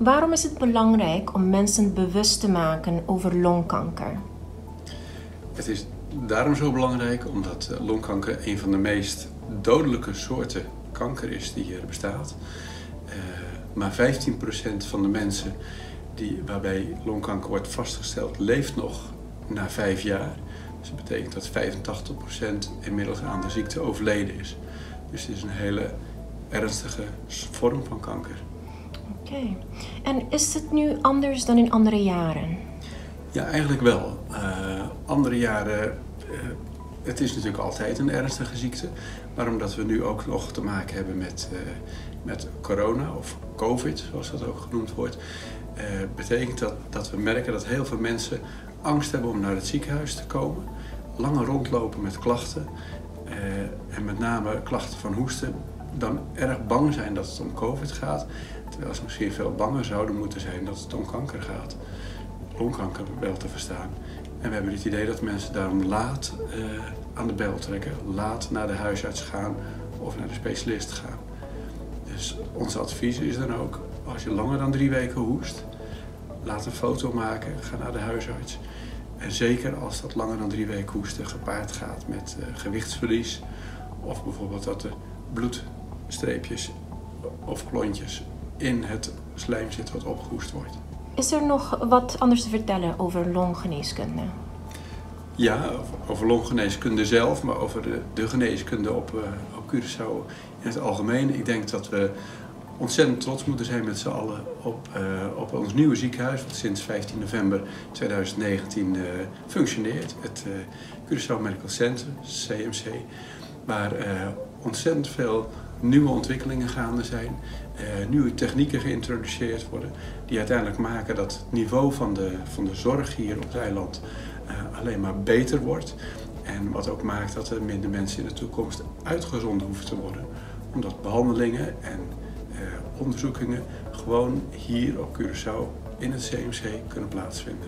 Waarom is het belangrijk om mensen bewust te maken over longkanker? Het is daarom zo belangrijk omdat longkanker een van de meest dodelijke soorten kanker is die er bestaat. Maar 15% van de mensen waarbij longkanker wordt vastgesteld, leeft nog na 5 jaar. Dus dat betekent dat 85% inmiddels aan de ziekte overleden is. Dus het is een hele ernstige vorm van kanker. Oké. En is het nu anders dan in andere jaren? Ja, eigenlijk wel. Andere jaren, het is natuurlijk altijd een ernstige ziekte. Maar omdat we nu ook nog te maken hebben met corona of COVID, zoals dat ook genoemd wordt, betekent dat we merken dat heel veel mensen angst hebben om naar het ziekenhuis te komen. Langer rondlopen met klachten en met name klachten van hoesten. Dan erg bang zijn dat het om COVID gaat. Terwijl ze misschien veel banger zouden moeten zijn dat het om kanker gaat. Longkanker wel te verstaan. En we hebben het idee dat mensen daarom laat aan de bel trekken. Laat naar de huisarts gaan of naar de specialist gaan. Dus ons advies is dan ook, als je langer dan 3 weken hoest, laat een foto maken, ga naar de huisarts. En zeker als dat langer dan 3 weken hoesten gepaard gaat met gewichtsverlies. Of bijvoorbeeld dat er bloedstreepjes of klontjes in het slijm zit wat opgehoest wordt. Is er nog wat anders te vertellen over longgeneeskunde? Ja, over longgeneeskunde zelf, maar over de geneeskunde op Curaçao in het algemeen. Ik denk dat we ontzettend trots moeten zijn met z'n allen op ons nieuwe ziekenhuis, dat sinds 15 november 2019 functioneert. Het Curaçao Medical Center, CMC, waar ontzettend veel nieuwe ontwikkelingen gaande zijn, nieuwe technieken geïntroduceerd worden, die uiteindelijk maken dat het niveau van de zorg hier op het eiland alleen maar beter wordt. En wat ook maakt dat er minder mensen in de toekomst uitgezonden hoeven te worden, omdat behandelingen en onderzoekingen gewoon hier op Curaçao in het CMC kunnen plaatsvinden.